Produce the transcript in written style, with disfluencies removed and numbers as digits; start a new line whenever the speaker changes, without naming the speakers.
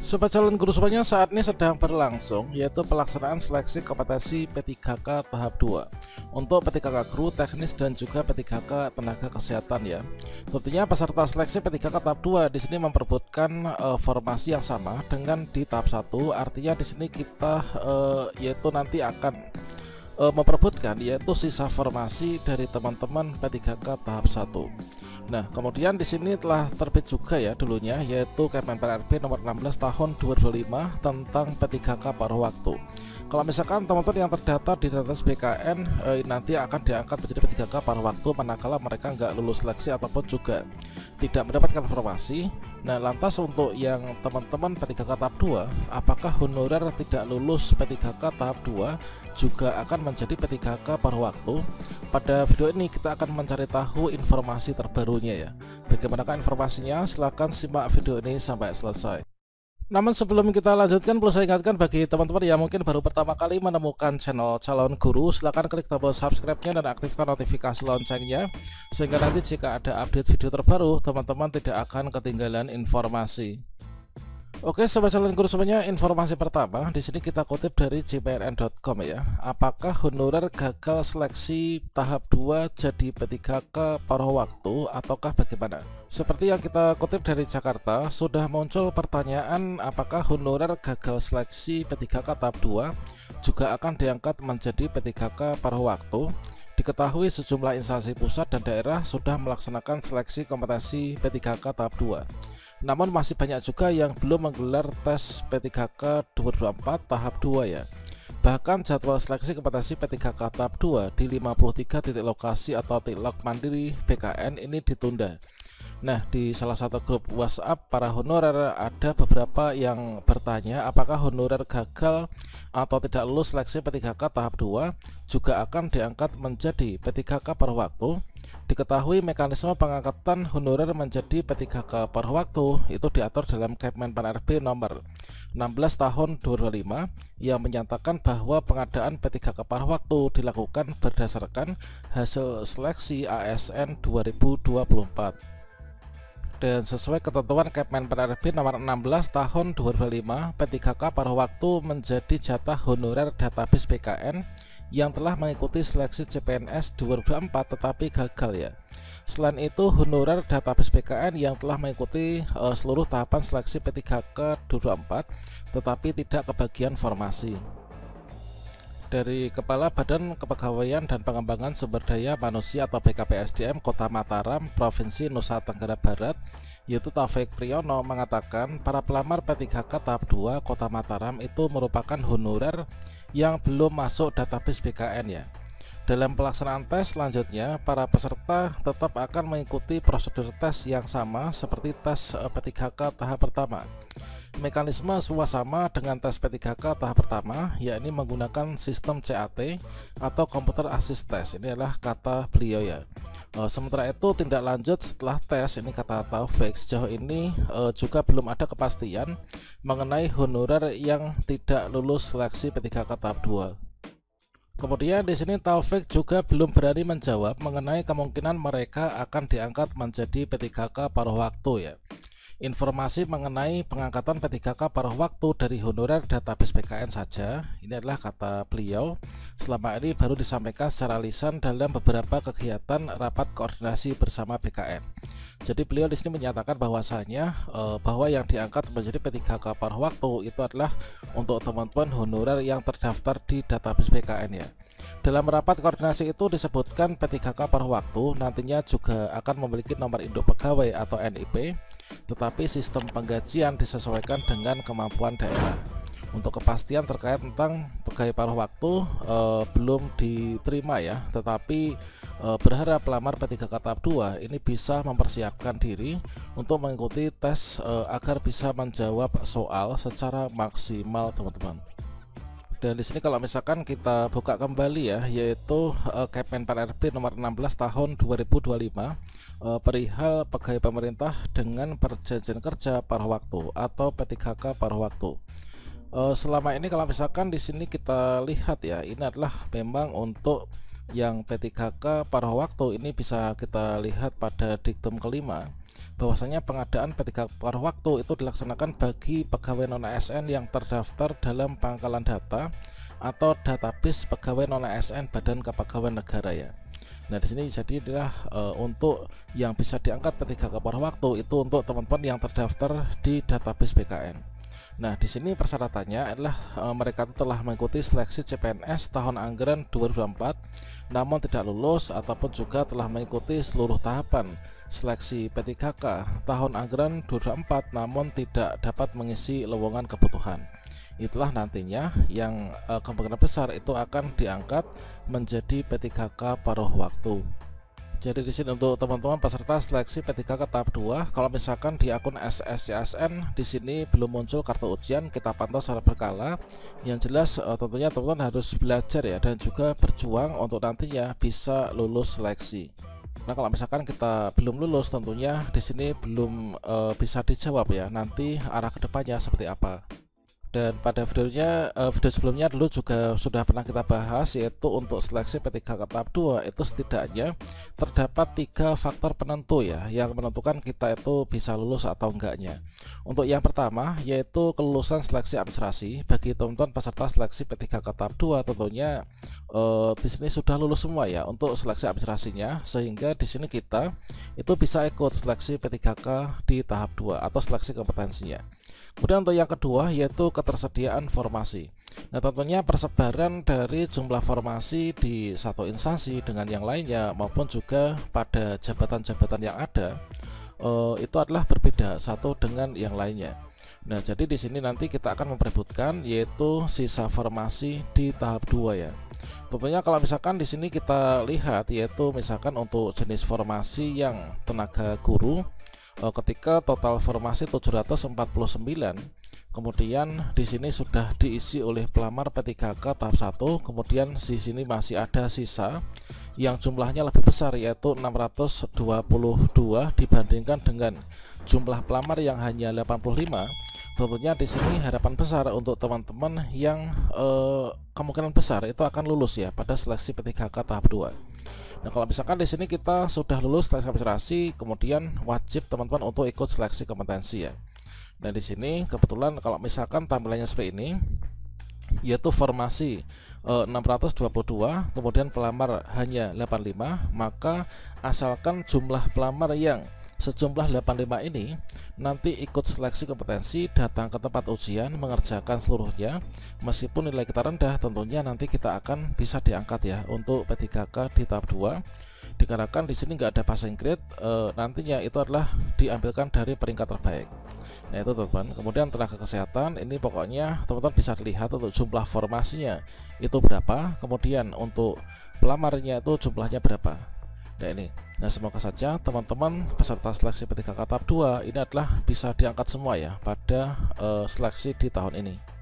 Sobat calon guru semuanya, saat ini sedang berlangsung yaitu pelaksanaan seleksi kompetensi P3K tahap 2 untuk P3K guru, teknis dan juga P3K tenaga kesehatan ya. Tentunya peserta seleksi P3K tahap 2 di sini memperebutkan formasi yang sama dengan di tahap 1. Artinya di sini kita yaitu nanti akan memperebutkan yaitu sisa formasi dari teman-teman P3K tahap 1. Nah, kemudian di sini telah terbit juga ya dulunya yaitu Kemenpan RB nomor 16 tahun 2025 tentang P3K paruh waktu. Kalau misalkan teman-teman yang terdaftar di database BKN nanti akan diangkat menjadi P3K paruh waktu manakala mereka nggak lulus seleksi ataupun juga tidak mendapatkan informasi. Nah, lantas untuk yang teman-teman P3K tahap 2, apakah honorer tidak lulus P3K tahap 2 juga akan menjadi P3K paruh waktu? Pada video ini kita akan mencari tahu informasi terbarunya ya. Bagaimanakah informasinya? Silahkan simak video ini sampai selesai. Namun sebelum kita lanjutkan, perlu saya ingatkan bagi teman-teman yang mungkin baru pertama kali menemukan channel calon guru, silahkan klik tombol subscribe-nya dan aktifkan notifikasi loncengnya, sehingga nanti jika ada update video terbaru, teman-teman tidak akan ketinggalan informasi. Oke, sobat calon guru semuanya, informasi pertama di sini kita kutip dari jprn.com ya. Apakah honorer gagal seleksi tahap 2 jadi P3K paruh waktu ataukah bagaimana? Seperti yang kita kutip dari Jakarta, sudah muncul pertanyaan apakah honorer gagal seleksi P3K tahap 2 juga akan diangkat menjadi P3K paruh waktu. Diketahui sejumlah instansi pusat dan daerah sudah melaksanakan seleksi kompetensi P3K tahap 2. Namun masih banyak juga yang belum menggelar tes P3K 2024 tahap 2 ya. Bahkan jadwal seleksi kompetensi P3K tahap 2 di 53 titik lokasi atau tilak mandiri BKN ini ditunda. Nah, di salah satu grup WhatsApp para honorer ada beberapa yang bertanya apakah honorer gagal atau tidak lulus seleksi P3K tahap 2 juga akan diangkat menjadi P3K paruh waktu. Diketahui mekanisme pengangkatan honorer menjadi P3K paruh waktu itu diatur dalam Kemenpan RB nomor 16 tahun 2025 yang menyatakan bahwa pengadaan P3K paruh waktu dilakukan berdasarkan hasil seleksi ASN 2024. Dan sesuai ketentuan Kemenpan RB nomor 16 tahun 2025, P3K paruh waktu menjadi jatah honorer database BKN yang telah mengikuti seleksi CPNS 2024 tetapi gagal ya. Selain itu, honorer database BKN yang telah mengikuti seluruh tahapan seleksi P3K 2024 tetapi tidak kebagian formasi. Dari Kepala Badan Kepegawaian dan Pengembangan Sumber Daya Manusia atau BKPSDM Kota Mataram, Provinsi Nusa Tenggara Barat, yaitu Taufik Priyono mengatakan para pelamar P3K tahap 2 Kota Mataram itu merupakan honorer yang belum masuk database BKN ya. Dalam pelaksanaan tes selanjutnya, para peserta tetap akan mengikuti prosedur tes yang sama seperti tes P3K tahap pertama. Mekanisme sama dengan tes P3K tahap pertama, yakni menggunakan sistem CAT atau Computer Assist Test. Ini adalah kata beliau ya. Sementara itu tindak lanjut setelah tes, ini kata Taufik, sejauh ini juga belum ada kepastian mengenai honorer yang tidak lulus seleksi P3K tahap 2. Kemudian di sini Taufik juga belum berani menjawab mengenai kemungkinan mereka akan diangkat menjadi P3K paruh waktu ya. Informasi mengenai pengangkatan P3K paruh waktu dari honorer database BKN saja, ini adalah kata beliau, selama ini baru disampaikan secara lisan dalam beberapa kegiatan rapat koordinasi bersama BKN. Jadi beliau di sini menyatakan bahwasanya bahwa yang diangkat menjadi P3K paruh waktu itu adalah untuk teman-teman honorer yang terdaftar di database BKN ya. Dalam rapat koordinasi itu disebutkan P3K paruh waktu nantinya juga akan memiliki nomor induk pegawai atau NIP, tetapi sistem penggajian disesuaikan dengan kemampuan daerah. Untuk kepastian terkait tentang pegawai paruh waktu belum diterima ya, tetapi berharap pelamar P3K tahap 2 ini bisa mempersiapkan diri untuk mengikuti tes agar bisa menjawab soal secara maksimal teman-teman. Dan di sini kalau misalkan kita buka kembali ya, yaitu Kemenpan RB nomor 16 tahun 2025 perihal pegawai pemerintah dengan perjanjian kerja paruh waktu atau P3K paruh waktu. Selama ini kalau misalkan di sini kita lihat ya, ini adalah memang untuk yang P3K paruh waktu ini bisa kita lihat pada diktum kelima, bahwasanya pengadaan P3K paruh waktu itu dilaksanakan bagi pegawai non-ASN yang terdaftar dalam pangkalan data atau database pegawai non-ASN Badan Kepegawaian Negara ya. Nah di sini jadi adalah untuk yang bisa diangkat P3K paruh waktu itu untuk teman-teman yang terdaftar di database BKN. Nah, di sini persyaratannya adalah mereka telah mengikuti seleksi CPNS tahun anggaran 2024 namun tidak lulus, ataupun juga telah mengikuti seluruh tahapan seleksi P3K tahun anggaran 2024 namun tidak dapat mengisi lowongan kebutuhan. Itulah nantinya yang kemungkinan besar itu akan diangkat menjadi P3K paruh waktu. Jadi di sini untuk teman-teman peserta seleksi P3K tahap 2, kalau misalkan di akun SSCSN di sini belum muncul kartu ujian, kita pantau secara berkala. Yang jelas tentunya teman-teman harus belajar ya, dan juga berjuang untuk nantinya bisa lulus seleksi. Nah kalau misalkan kita belum lulus, tentunya di sini belum bisa dijawab ya nanti arah kedepannya seperti apa. Dan pada video sebelumnya dulu juga sudah pernah kita bahas, yaitu untuk seleksi P3K tahap 2 itu setidaknya terdapat 3 faktor penentu ya yang menentukan kita itu bisa lulus atau enggaknya. Untuk yang pertama yaitu kelulusan seleksi administrasi. Bagi teman-teman peserta seleksi P3K tahap 2 tentunya di sini sudah lulus semua ya untuk seleksi administrasinya, sehingga di sini kita itu bisa ikut seleksi P3K di tahap 2 atau seleksi kompetensinya. Kemudian untuk yang kedua yaitu ketersediaan formasi. Nah tentunya persebaran dari jumlah formasi di satu instansi dengan yang lainnya maupun juga pada jabatan-jabatan yang ada itu adalah berbeda satu dengan yang lainnya. Nah jadi di sini nanti kita akan memperebutkan yaitu sisa formasi di tahap 2 ya. Tentunya kalau misalkan di sini kita lihat yaitu misalkan untuk jenis formasi yang tenaga guru, ketika total formasi 749, kemudian di sini sudah diisi oleh pelamar P3K tahap 1, kemudian di sini masih ada sisa yang jumlahnya lebih besar yaitu 622 dibandingkan dengan jumlah pelamar yang hanya 85. Tentunya di sini harapan besar untuk teman-teman yang kemungkinan besar itu akan lulus ya pada seleksi P3K tahap 2. Nah kalau misalkan di sini kita sudah lulus seleksi administrasi, kemudian wajib teman-teman untuk ikut seleksi kompetensi ya. Nah di sini kebetulan kalau misalkan tampilannya seperti ini, yaitu formasi 622, kemudian pelamar hanya 85, maka asalkan jumlah pelamar yang sejumlah 85 ini nanti ikut seleksi kompetensi, datang ke tempat ujian, mengerjakan seluruhnya, meskipun nilai kita rendah, tentunya nanti kita akan bisa diangkat ya untuk P3K di tahap 2. Dikarenakan di sini nggak ada passing grade, nantinya itu adalah diambilkan dari peringkat terbaik. Nah itu teman-teman. Kemudian tenaga kesehatan ini pokoknya teman-teman bisa lihat untuk jumlah formasinya itu berapa, kemudian untuk pelamarnya itu jumlahnya berapa. Nah ini, nah semoga saja teman-teman peserta seleksi P3K tahap 2 ini adalah bisa diangkat semua ya pada seleksi di tahun ini.